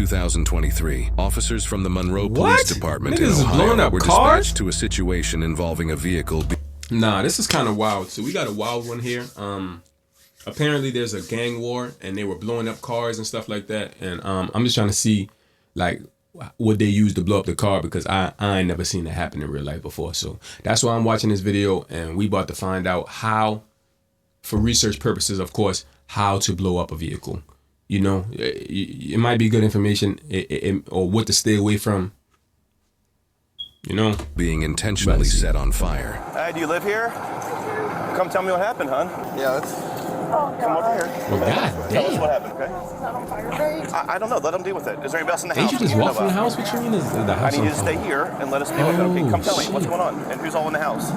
2023, officers from the Monroe Police Department in Niggas blowing Ohio up were cars? dispatched to a situation involving a vehicle. Nah, this is kind of wild. So we got a wild one here. Apparently there's a gang war and they were blowing up cars and stuff like that. And I'm just trying to see like what they used to blow up the car, because I ain't never seen that happen in real life before. So that's why I'm watching this video, and we about to find out how, for research purposes, of course, how to blow up a vehicle. You know, it might be good information or what to stay away from. You know, being intentionally set on fire. Hey, do you live here? Come tell me what happened, hon. Yeah, let's come over here. Well, God Tell us damn. what happened, okay? I don't know. Let them deal with it. Is there anybody else in the Ain't house? you just walk from the house? What you mean is the I house need on you to stay fire? here and let us deal with it, okay? Come tell me. shit. What's going on? And who's all in the house?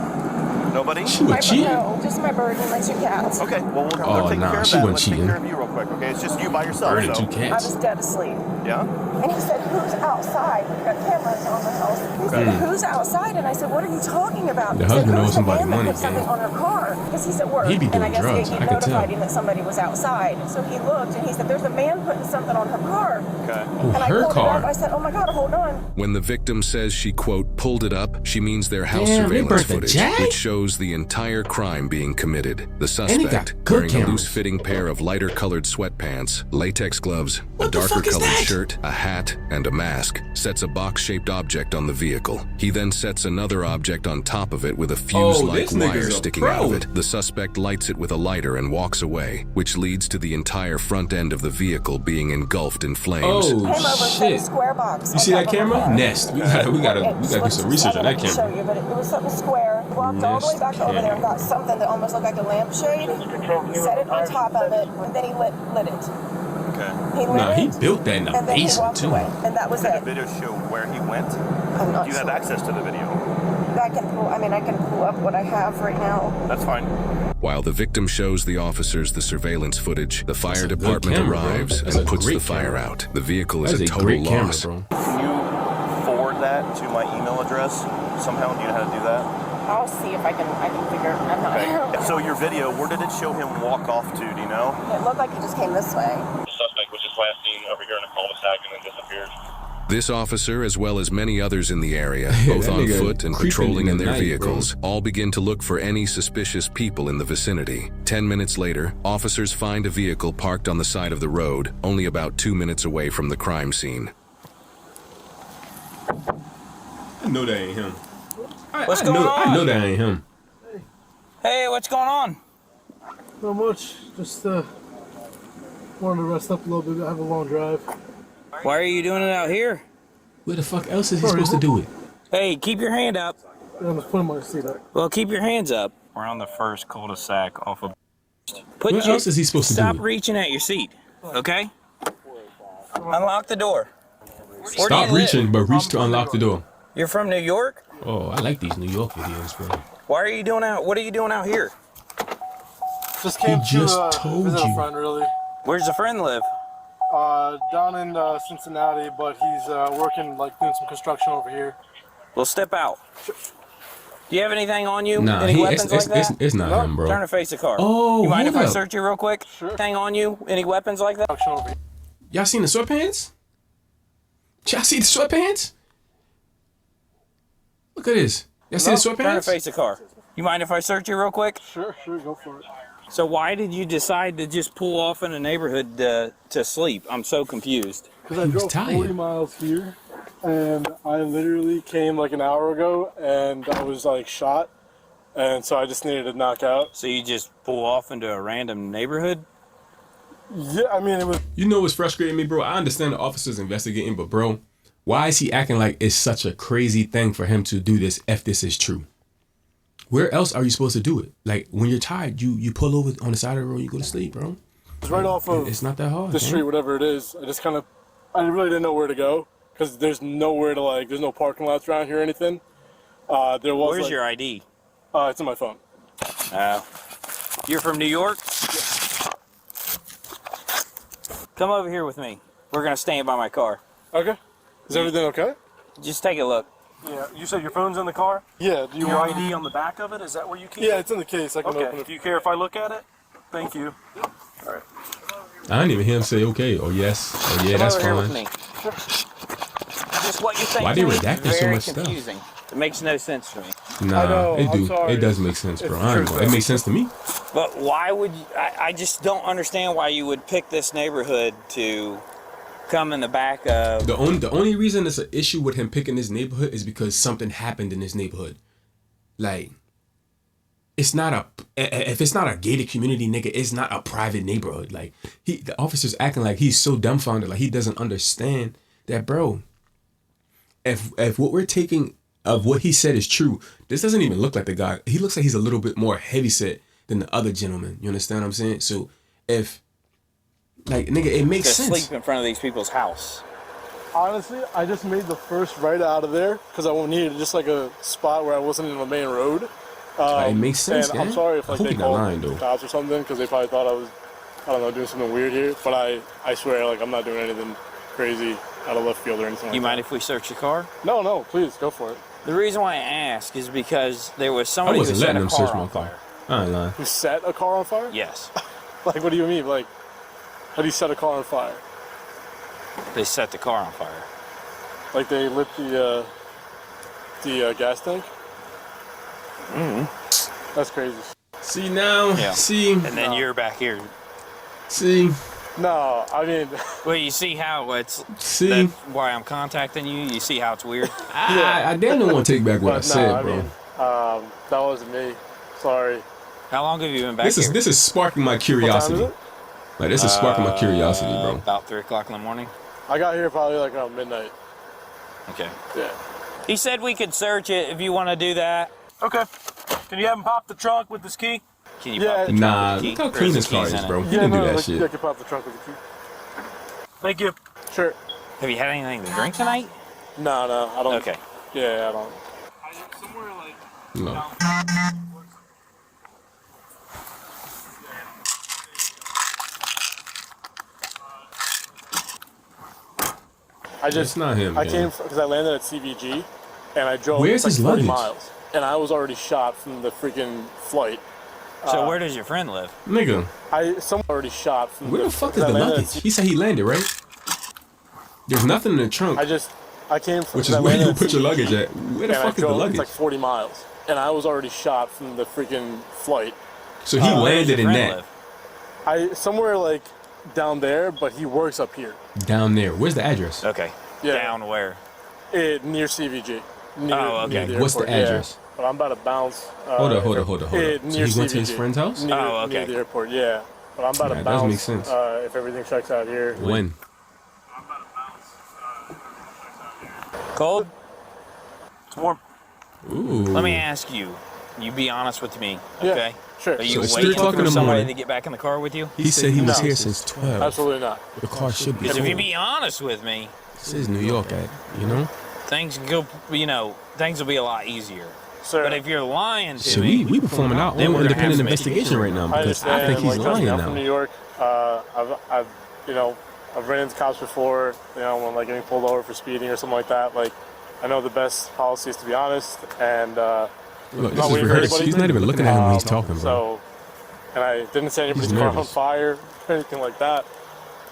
Nobody? She was cheating? No, just my bird and my two cats. Okay, well, we'll Oh, take nah, care of she that. wasn't Let's take cheating. care of you real quick, okay? It's just you by yourself, Bird and so. two I cats. was dead asleep. Yeah? And he said, who's outside? We've got cameras on the house. He said, who's outside? And I said, what are you talking about? The He said, husband owes who's the somebody man that money, put something gang. on her car? Because he's at work. He be and I doing guess drugs, he I could notified tell. him that somebody was outside. So he looked and he said, there's a man putting something on her car. Okay. And I her pulled car. it up. I said, oh my God, hold on. When the victim says she, quote, pulled it up, she means their house Damn, they surveillance burnt the footage, Jag? which shows the entire crime being committed. The And he got suspect, good wearing a cameras. loose-fitting pair of lighter-colored sweatpants, latex gloves, a What the fuck is darker-colored that? shirt, a hat, and a mask, sets a box-shaped object on the vehicle. He then sets another object on top of it with a fuse-like this nigga's wire a sticking out pro. of it. The suspect lights it with a lighter and walks away, which leads to the entire front end of the vehicle being engulfed in flames. Came over and set a shit. square box. You see that camera? Nest. We gotta do some research on that Show camera. you, but it was something square. Walked all the way back over there and got something that almost looked like a lampshade. Set it on top of it, and then he lit it. Okay. He lit Nah, he it, built that in the and then he basement walked too. away, and that was Did it. the video show where he went? I'm not Do you have sure. access to the video? I can pull up what I have right now. That's fine. While the victim shows the officers the surveillance footage, the fire a good department camera, bro. arrives That's a and puts great the fire camera. out. The vehicle is That's a a total great camera, loss. bro. Can you forward that to my email address somehow? Do you know how to do that? I'll see if I can figure. I'm not. Okay. So your video, where did it show him walk off to? Do you know? It looked like he just came this way. The suspect was just last seen over here in a cul-de-sac and then disappeared. This officer, as well as many others in the area, Yeah, both that on nigga foot and creeping patrolling in in the their night, vehicles, all begin to look for any suspicious people in the vicinity. 10 minutes later, officers find a vehicle parked on the side of the road, only about 2 minutes away from the crime scene. I know that ain't him. What's going on? I know that ain't him. Hey, what's going on? Not much. Just wanted to rest up a little bit. I have a long drive. Why are you doing it out here? Where the fuck else is he supposed to do it? Hey, keep your hand up. I'm just putting my seat up. Well, keep your hands up. We're on the first cul-de-sac off of... Put Where your, else is he supposed to do Stop it? reaching at your seat, okay? Unlock the door. Where do Stop you live? reaching, but reach to unlock the door. You're from New York? Oh, I like these New York videos, bro. Why are you doing out? What are you doing out here? Just came just to told visit you. a friend, really. Where's the friend live? Down in Cincinnati, but he's working, like, doing some construction over here. Well, step out. Do you have anything on you? Nah, Any weapons like that? it's not him, bro. Turn and face the car. Oh, you mind if hold I up. search you real quick? Sure. Anything on you? Any weapons like that? Construction over here. Y'all seen the sweatpants? Y'all see the sweatpants? Look at this. Y'all see the Turn and sweatpants? face the car. You mind if I search you real quick? Sure, go for it. So why did you decide to just pull off in a neighborhood to sleep? I'm so confused. Because I He was drove tired. 40 miles here, and I literally came like an hour ago, and I was like shot, and so I just needed to knock out. So you just pull off into a random neighborhood? Yeah, I mean, it was You know what's frustrating me, bro? I understand the officer's investigating, but bro, why is he acting like it's such a crazy thing for him to do this if this is true? Where else are you supposed to do it? Like, when you're tired, you pull over on the side of the road, you go to sleep, bro. right off of It's not that hard, the man. street, whatever it is. I really didn't know where to go, because there's nowhere to, like, there's no parking lots around here or anything. There was, Where's like, your ID? it's in my phone. You're from New York? Come over here with me. We're gonna stand by my car. Okay. Is everything okay? Just take a look. Yeah, you said your phone's in the car? Yeah, do you Your want ID on the back of it? Is that where you keep Yeah, it? it's in the case. I can Okay, open it. do you care if I look at it? Thank you. I didn't even hear him say okay or yes or yeah, Come that's over here with fine. me. Just what you think. Why they to me, redacting so very much stuff? confusing. It makes no sense to me. Nah, I know, it I'm do. sorry. It does make sense, bro. It's I ain't true, gonna- It makes sense to me. But why would you, I just don't understand why you would pick this neighborhood to come in the back of. The only reason it's an issue with him picking this neighborhood is because something happened in this neighborhood. Like, it's not if it's not a gated community, nigga, it's not a private neighborhood. Like, the officer's acting like he's so dumbfounded, like he doesn't understand that, bro. If what we're taking of what he said is true, this doesn't even look like the guy. He looks like he's a little bit more heavyset than the other gentleman. You understand what I'm saying? So if, like, nigga, it makes To sense. sleep in front of these people's house. Honestly, I just made the first right out of there because I needed just like a spot where I wasn't in the main road. It makes sense, And I'm man. sorry if I like hope they you're not called lying, the though. cops or something because they probably thought I was, I don't know, doing something weird here. But I swear, like I'm not doing anything crazy out of left field or anything. You like mind if we search the car? that. No, please go for it. The reason why I ask is because there was I somebody who wasn't set letting a him car search my on car. fire. I ain't lying. Who set a car on fire? Yes. Like, what do you mean? Like, how do you set a car on fire? They set the car on fire. Like they lit the gas tank? That's crazy. See now, Yeah. see, And then you're back here. see, No, I mean, Well, you see how it's. see. That's why I'm contacting you. You see how it's weird? I damn don't want to take back what I but said, no, I bro. mean, that wasn't me. Sorry. How long have you been back This here? is sparking my What time curiosity. is it? Like, this is sparking my curiosity, bro. About 3 o'clock in the morning. I got here probably like around midnight. Okay. Yeah. He said we could search it if you want to do that. Okay. Can you have him pop the trunk with this key? Can you Yeah. pop the trunk Nah, with the key? look how Or clean the this car keys is, in it? bro. He Yeah, didn't do no, that like, shit. I can pop the trunk with the key. Thank you. Sure. Have you had anything to drink tonight? No, I don't. Okay. Yeah, I don't. Somewhere like. No. I It's just. not him, I man. came because I landed at CVG, and I drove Where's like his 40 luggage? miles, and I was already shot from the freaking flight. So where does your friend live? Nigga, Someone already shot from where the fuck is because the I landed luggage? at He said he landed, right? There's nothing in the trunk, I came from. which because is I where landed you at put your CVG, luggage at. Where the and I fuck is the drove luggage? like 40 miles, and I was already shot from the freaking flight. So he Where does landed your in friend that. live? Somewhere like down there, but he works up here. Down there. Where's the address? Okay. Yeah. Down where? Near CVG. Near, Oh, okay. near What's the airport, yeah. address? But I'm about to bounce. Hold up. So Near he went to his CVG. friend's house? Near, Oh, okay. Near the airport, yeah. But I'm about Yeah, to it does bounce. make sense. If everything checks out here. When? Cold? It's warm. Ooh. Let me ask you. You be honest with me, Yeah, okay? sure. Are So you it's waiting 3 o'clock in for the somebody morning. to get back in the car with you? He said he was No. here since 12. Absolutely not. The car should be Because if you full. be honest with me, This is New York, you know? things go, things will be a lot easiire. Sir, But if you're lying to Shit, me, we performing our Then own we're gonna independent have some investigation right now I because understand. I think he's like, trust me, lying I'm from New now. York. I've ran into cops before. When like getting pulled over for speeding or something like that. Like, I know the best policy is to be honest, and Look, this not is waiting for rehearsed. anybody. He's not even looking at him when he's talking, bro. So, and I didn't set anybody's He's car on nervous. fire or anything like that.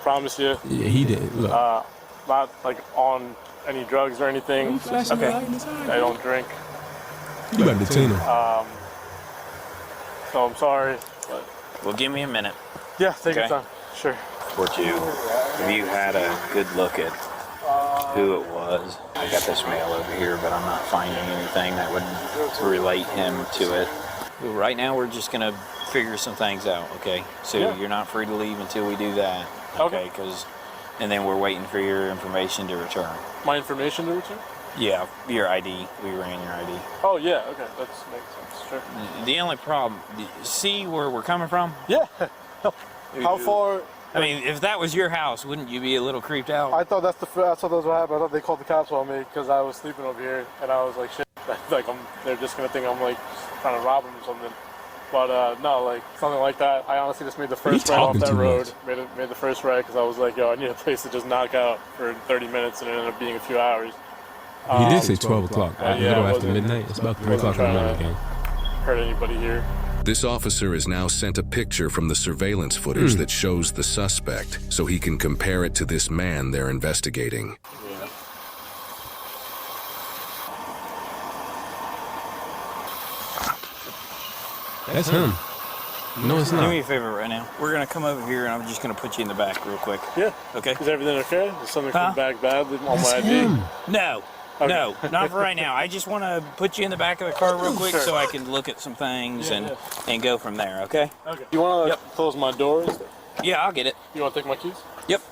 Promise you. Yeah, he did. Look. Not like on any drugs or anything. Okay. I don't drink, You better detain him. so I'm sorry. But well, give me a minute yeah, take your Okay. time. Sure. or two. Have you had a good look at who it was? I got this mail over here, but I'm not finding anything that would relate him to it. Well, right now, we're just going to figure some things out, okay? So Yeah. you're not free to leave until we do that, Okay. okay? And then we're waiting for your information to return. My information to return? Yeah, your ID. We ran your ID. Oh yeah. Okay, that makes sense. Sure. The only problem, see where we're coming from? Yeah. How far? I mean, if that was your house, wouldn't you be a little creeped out? I thought that's what happened. I thought they called the cops on me because I was sleeping over here, and I was like, shit. Like they're just gonna think I'm like trying to rob them or something. But no, like something like that. I honestly just made the first right off talking that too road. much. Made the first right because I was like, yo, I need a place to just knock out for 30 minutes, and it ended up being a few hours. He did say 12 o'clock. yeah, A little it after wasn't- midnight. It's about 3 o'clock in the morning, gang. Hurt anybody here? This officer has now sent a picture from the surveillance footage that shows the suspect, so he can compare it to this man they're investigating. That's him. No, it's Do not. me a favor right now. We're gonna come over here, and I'm just gonna put you in the back real quick. Yeah. Okay. Is everything okay? Is something Huh? come back bad on my ID? Him. No. Okay. No, not for right now. I just want to put you in the back of the car real quick Sure. so I can look at some things and go from there. Okay? Okay. You want to close my doors? Yeah, I'll get it. You want to take my keys? Yep.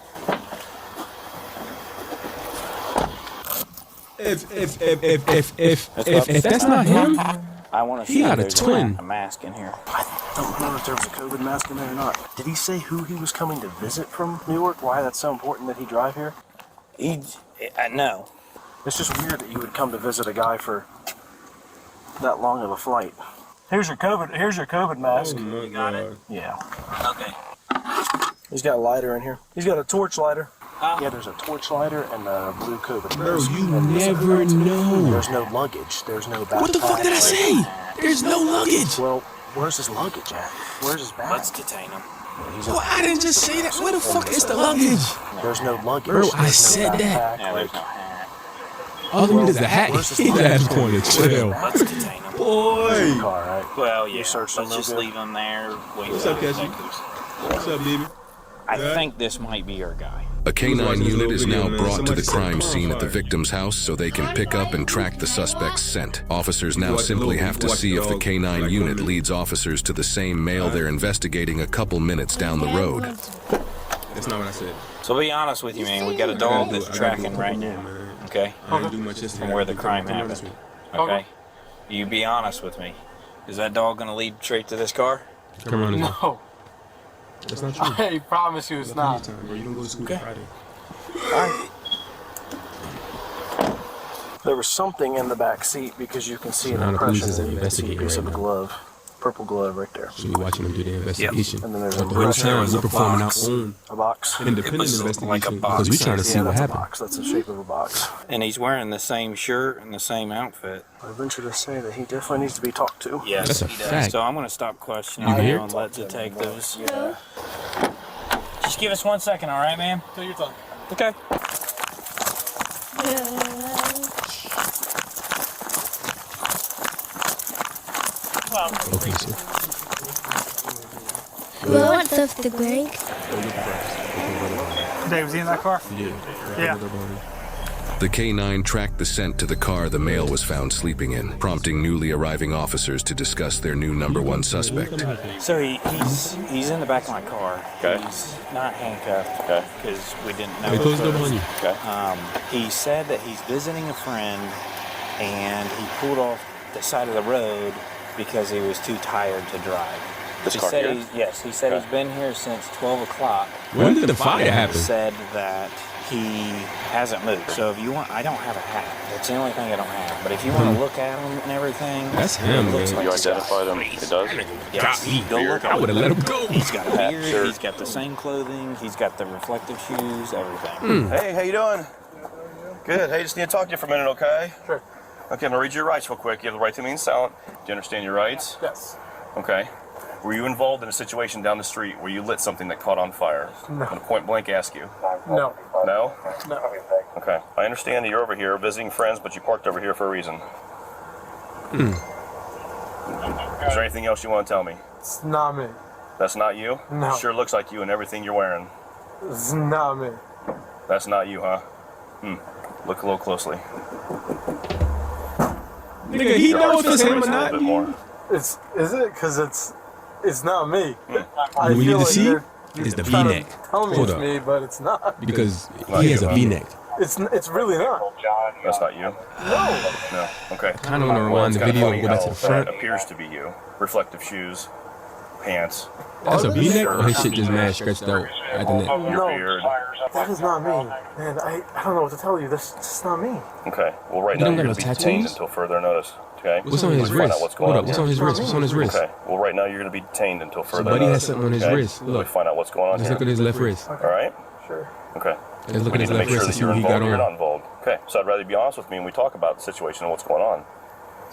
If that's not him, I want to He see got if a there's twin. a mask in here. I don't know if there was a COVID mask in there or not. Did he say who he was coming to visit from Newark? Why that's so important that he drive here? No. It's just weird that you would come to visit a guy for that long of a flight. Here's your COVID mask. you got it. Yeah. Okay. He's got a lighter in here. He's got a torch lighter. Yeah, there's a torch lighter and a blue COVID Bro, mask. you never know. There's no luggage. There's no backpack. What the fuck did I say? There's no luggage. Well, where's his luggage at? Where's his bag? Let's detain him. Well, I didn't just say that. Where the fuck is the luggage? There's no luggage. Bro, There's I no said that. backpack, Yeah, there's like- no hat. All you need is a hat. Where's his He's luggage? ass corner. Chill. Let's detain him. Boy. Car, right? Well, yeah. searched Let's him just real good. leave him there. Wait What's for up, the Cassie? detectives. What's up, baby? I think this might be our guy. A K9 watching this unit little is video, now man. brought to Somebody the set crime the scene car at the on fire. victim's house so they can pick up and track the suspect's scent. Officers now Watch the simply little- have to watch see the if the dog, K9 like, unit one leads officers to the same male they're investigating a couple minutes down the road. That's not what I said. So be honest with you, man. We got a dog that's I gotta do a tracking couple right more, now. man. Okay? I didn't do much yesterday. From where the crime Come on this happened. way. Okay? You be honest with me. Is that dog gonna lead straight to this car? Come on this way. No. That's not true. I promise you it's not. Time, bro. You don't go to school Friday. There was something in the back seat because you can see an Now the police impression is in the back seat investigating piece of right a now. glove. Purple glove right there. So we're watching them do the investigation. And then there's But a the whole box. time we're performing our box. own A box. independent was like a investigation box. because we're trying to see Yeah, what that's a happened. box. That's the shape of a box. And he's wearing the same shirt and the same outfit. I venture to say that he definitely needs to be talked to. Yes, That's a he does. fact. So I'm gonna stop questioning You you hear? and let detectives. Yeah. Just give us 1 second, all right, ma'am? Take your time. Okay. Okay, so Well, what's up the Greg? Dave, was he in that car? Yeah. The K9 tracked the scent to the car the male was found sleeping in, prompting newly arriving officers to discuss their new number one suspect. So he's in the back of my car. Okay. He's not handcuffed. Okay. Because we didn't know. Hey, close the door behind you. Okay. He said that he's visiting a friend, and he pulled off the side of the road because he was too tired to drive. This He car said here? yes. He said Okay. he's been here since 12 o'clock. When did the fire He happen? said that he hasn't moved. So if you want, I don't have a hat. That's the only thing I don't have. But if you want to look at him and everything, That's him, it looks man. like You he's got- identified him? It does? Yes. Go look at I would have him. let him go. He's got a Hat, beard. shirt. He's got the same clothing. He's got the reflective shoes. Everything. Hey, how you doing? Good. Hey, just need to talk to you for a minute, okay? Sure. Okay, I'm gonna read your rights real quick. You have the right to remain silent. Do you understand your rights? Yes. Okay. Were you involved in a situation down the street where you lit something that caught on fire? No. I'm gonna point blank ask you. No. No? No. Okay. I understand that you're over here visiting friends, but you parked over here for a reason. Is there anything else you want to tell me? It's not me. That's not you? No. Sure looks like you and everything you're wearing. It's not me. That's not you, huh? Look a little closely. Nigga, he Your know heart if it's starts him or racing a not. little bit more. Is it? Because it's not me. I What we need feel to like see you're is the trying to V-neck. Tell me Hold it's up. me, but it's not. Because Not he has you, a huh? V-neck. It's really not. That's not you? No. Okay. Kinda wanna rewind Well, it's the kinda video funny and go back to how the front. That appears to be you. Reflective shoes, pants, That's a Are they? V-neck or his shit just mad stretched out at the neck? your No. beard. That is not me. Man, I don't know what to tell you. That's just not me. Okay. Well, right You now don't you're got going to no be detained tattoos? until further notice. Okay. What's on his Find wrist? out what's going Hold on up, what's here. on his wrist? What's on his wrist? Okay. Well, right now you're going to be detained until further Buddy notice. has something on his okay? wrist. We Look. find out what's going on Let's here. look at his left wrist. All right. Sure. Okay. Let's look We at need his to left make sure wrist and that see you're what he involved got or you're not on. involved. Okay. So I'd rather be honest with me and we talk about the situation and what's going on.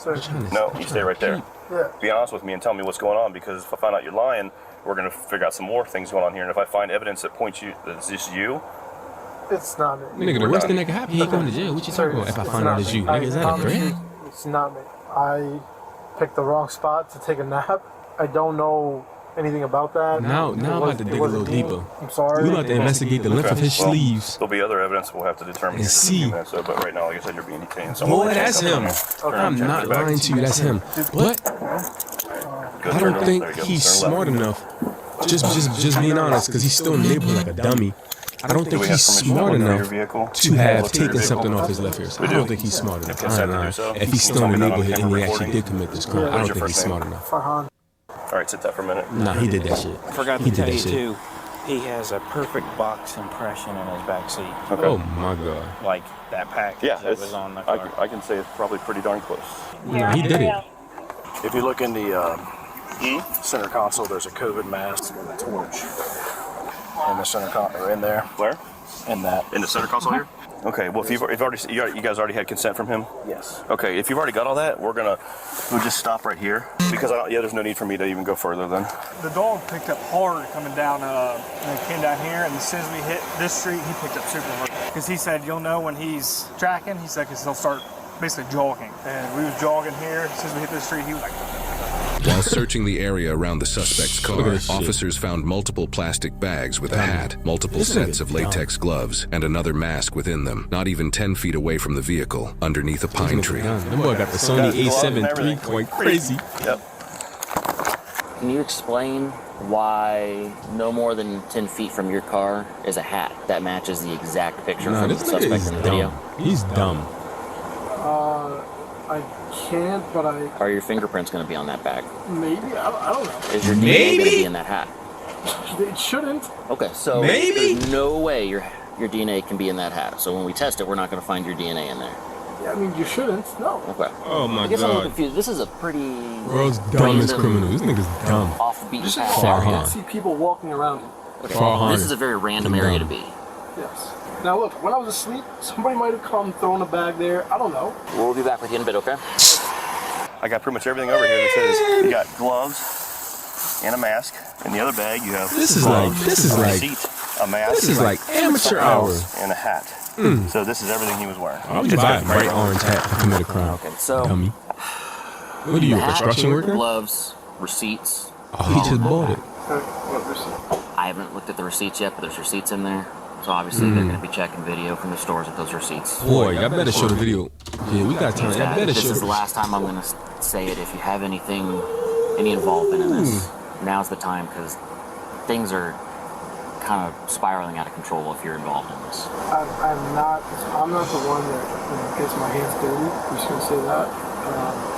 No, you stay right there. Yeah. Be honest with me and tell me what's going on, because if I find out you're lying, we're going to figure out some more things going on here. And if I find evidence that points you, that it's just you, It's not me. Nigga, the worst thing that could happen, he ain't going to jail. What you talking about? If I find out it's you, nigga, is that a threat? It's not me. I picked the wrong spot to take a nap. I don't know anything about that. Now I'm about to dig a little deeper. I'm sorry. We about to investigate the length of his Well, sleeves. there'll be other evidence we'll have to determine And in just a see. few minutes. So, but right now, like I said, you're being detained. So Boy, that's him. I'm not lying to you, that's him. But I don't think he's smart enough. Just being honest, because he's still in the neighborhood like a dummy. I don't think he's smart enough to have taken something off his left ear. So I don't think he's smart enough. I don't know. If he's still in the neighborhood and he actually did commit this crime, I don't think he's smart enough. Farhan. All right, sit that for a minute. Nah, he did that shit. Forgot He to did tell you that shit. too. He has a perfect box impression in his back seat. Okay. Oh my god. Like that package Yeah, that it's, was on the car. I can say it's probably pretty darn close. Nah, he did it. If you look in the center console, there's a COVID mask and a torch in the center console. In there. Where? In that. In the center console here? Okay, well, if you've already, you guys already had consent from him? Yes. Okay, if you've already got all that, we'll just stop right here, because there's no need for me to even go further then. The dog picked up hard coming down, and he came down here, and as soon as we hit this street, he picked up super hard. Because he said, you'll know when he's tracking, he said, because he'll start basically jogging. And we was jogging here, as soon as we hit this street, he was like... While searching the area around the suspect's car, officers found multiple plastic bags with a hat, multiple sets of latex gloves, and another mask within them, not even 10 feet away from the vehicle, underneath a pine tree. That boy got the Sony A7 III quite crazy. Yep. Can you explain why no more than 10 feet from your car is a hat that matches the exact picture Nah, from the this nigga suspect is in the video? dumb. He's dumb. I can't, but Are your fingerprints going to be on that bag? maybe, I don't know. Is your DNA going to be in that hat? It shouldn't. Okay, so there's no way your DNA can be in that hat. So when we test it, we're not going to find your DNA in there. Yeah, I mean, you shouldn't, no. Okay. Oh my I guess I'm a little god. confused. This is a pretty World's dumbest criminal. This nigga's dumb. off the beaten Just path. Farhan. I see people walking around here. Okay. Farhan This is is a very random area to be. Yes. Now look, when I was asleep, somebody might have come thrown a bag there. I don't know. We'll be back with you in a bit, okay? I got pretty much everything over here that says you got gloves and a mask. In the other bag, you have This is a like receipt, a mask, this is like amateur hour. and a hat. So this is everything he was wearing. Why would you buy a bright orange hat to commit a crime? Okay, so Dummy. What are you, a hat, construction worker? gloves, receipts. Oh, he just bought it. I haven't looked at the receipts yet, but there's receipts in there. So obviously they're going to be checking video from the stores with those receipts. Boy, y'all better show the video. Yeah, we got time. Y'all better This show is the last time I'm going to say it. If you have any involvement in this, now's the time, because things are kind of spiraling out of control if you're involved in this. I'm not the one that gets my hands dirty. I'm just going to say that.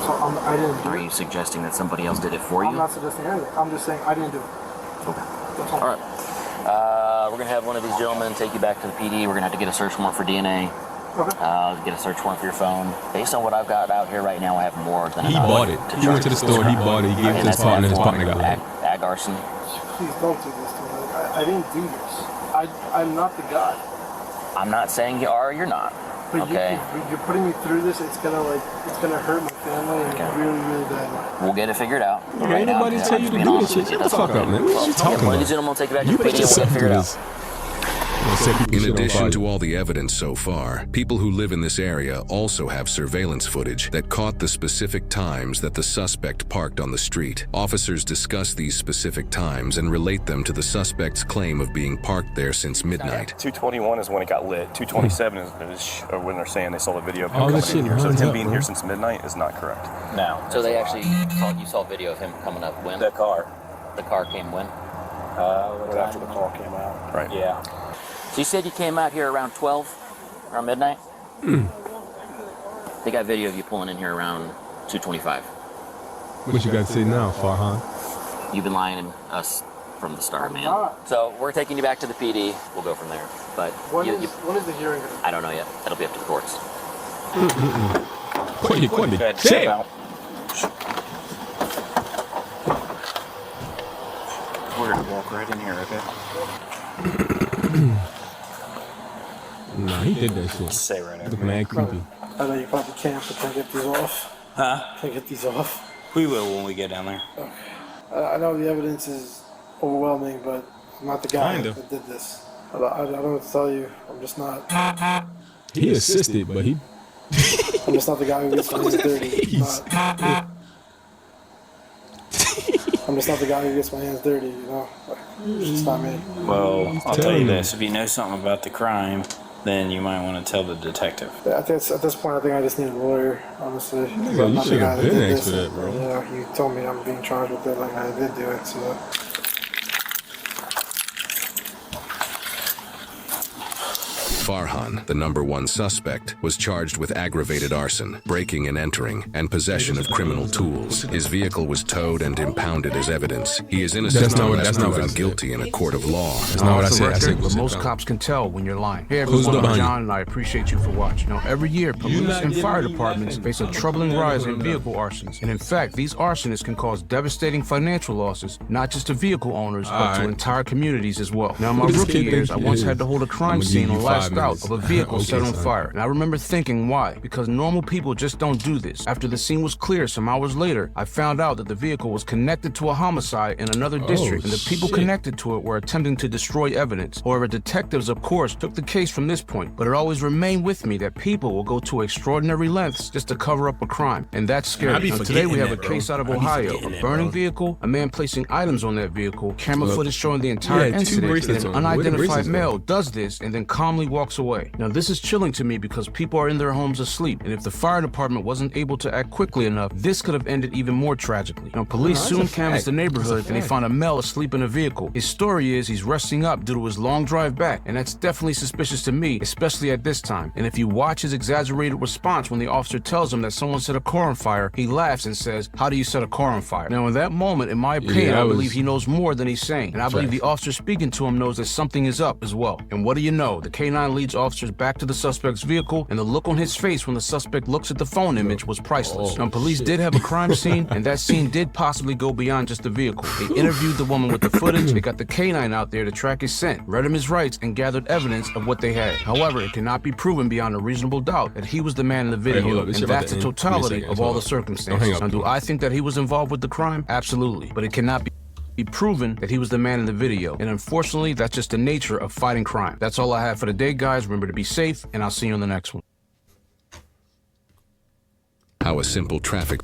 So I didn't do Are it. you suggesting that somebody else did it for you? I'm not suggesting anything. I'm just saying I didn't do it. Okay. That's all. All right. We're going to have one of these gentlemen take you back to the PD. We're going to have to get a search warrant for DNA. Okay. Get a search warrant for your phone. Based on what I've got out here right now, I have more than He enough bought it. He went to the store, he bought it, he gave it to his partner, his partner got it. Ag arson. Please don't do this to me. I didn't do this. I'm not the guy. I'm not saying you are or you're not. But Okay. you're putting me through this. It's gonna hurt my family and really, really bad. We'll get it figured out. Ain't nobody tell you to do this shit. Shut the fuck up, man. What you talking One of about? these gentlemen will take you back to You the put PD and we'll get yourself it figured through out. this. In addition to all the evidence so far, people who live in this area also have surveillance footage that caught the specific times that the suspect parked on the street. Officers discuss these specific times and relate them to the suspect's claim of being parked there since midnight. 221 is when it got lit. 227 is when they're saying they saw the video of him Oh, coming this in shit here. So runs him up, being bro. here since midnight is not correct. No. So they actually you saw video of him coming up when? The car. The car came when? Right after the call came out. Right. Yeah. So you said you came out here around 12, around midnight? They got video of you pulling in here around 2:25. What you got to say now, Farhan? You've been lying to us from the start, man. not. So we're taking you back to the PD. We'll go from there. But When is the hearing gonna be? I don't know yet. That'll be up to the courts. Quit Go the ahead, jail. step out. We're gonna walk right in here, okay? Nah, he did that shit. Stay right Look over. mad creepy. I know you probably can't, but can I get these off? Huh? Can I get these off? We will when we get down there. Okay. I know the evidence is overwhelming, but I'm not the guy that did this. I don't know what to tell you. I'm just not. He assisted, but he. I'm just not the guy who gets my hands dirty. I'm just not the guy who gets my hands dirty, you know? It's just not me. Well, I'll tell you this. If you know something about the crime, then you might want to tell the detective. At this point, I think I just need a lawyer, honestly. Nigga, you should have been asked for that, bro. You know, you told me I'm being charged with it, like I did do it, so... Farhan, the #1 suspect, was charged with aggravated arson, breaking and entering, and possession of criminal tools. His vehicle was towed and impounded as evidence. He is innocent unless proven guilty in a court of law. That's not what I said. I said But most cops can tell when you're lying. Hey everyone, I'm John, and I appreciate you for watching. Now, every year, police and fire departments face a troubling rise in vehicle arsons. And in fact, these arsonists can cause devastating financial losses, not just to vehicle owners, but to entire communities as well. Now, in my rookie years, I once had to hold a crime scene on last out of a vehicle set on fire. And I remember thinking, why? Because normal people just don't do this. After the scene was clear some hours later, I found out that the vehicle was connected to a homicide in another district, and the people connected to it were attempting to destroy evidence. However, detectives, of course, took the case from this point, but it always remained with me that people will go to extraordinary lengths just to cover up a crime, and that's scary. Now, today we have a case out of Ohio, a burning vehicle, a man placing items on that vehicle, camera footage showing the entire incident, and an unidentified male does this and then calmly walks away. Now, this is chilling to me because people are in their homes asleep, and if the fire department wasn't able to act quickly enough, this could have ended even more tragically. Now, police soon canvassed the neighborhood and they found a male asleep in a vehicle. His story is he's resting up due to his long drive back, and that's definitely suspicious to me, especially at this time. And if you watch his exaggerated response when the officer tells him that someone set a car on fire, he laughs and says, "How do you set a car on fire?" Now, in that moment, in my opinion, I believe he knows more than he's saying, and I believe the officer speaking to him knows that something is up as well. And what do you know? The K9 leads officers back to the suspect's vehicle, and the look on his face when the suspect looks at the phone image was priceless. Now, police did have a crime scene, and that scene did possibly go beyond just the vehicle. They interviewed the woman with the footage, they got the K9 out there to track his scent, read him his rights, and gathered evidence of what they had. However, it cannot be proven beyond a reasonable doubt that he was the man in the video, and that's the totality of all the circumstances. Now, do I think that he was involved with the crime? Absolutely. But it cannot be proven that he was the man in the video, and unfortunately that's just the nature of fighting crime. That's all I have for today, guys. Remember to be safe, and I'll see you on the next one. How a simple traffic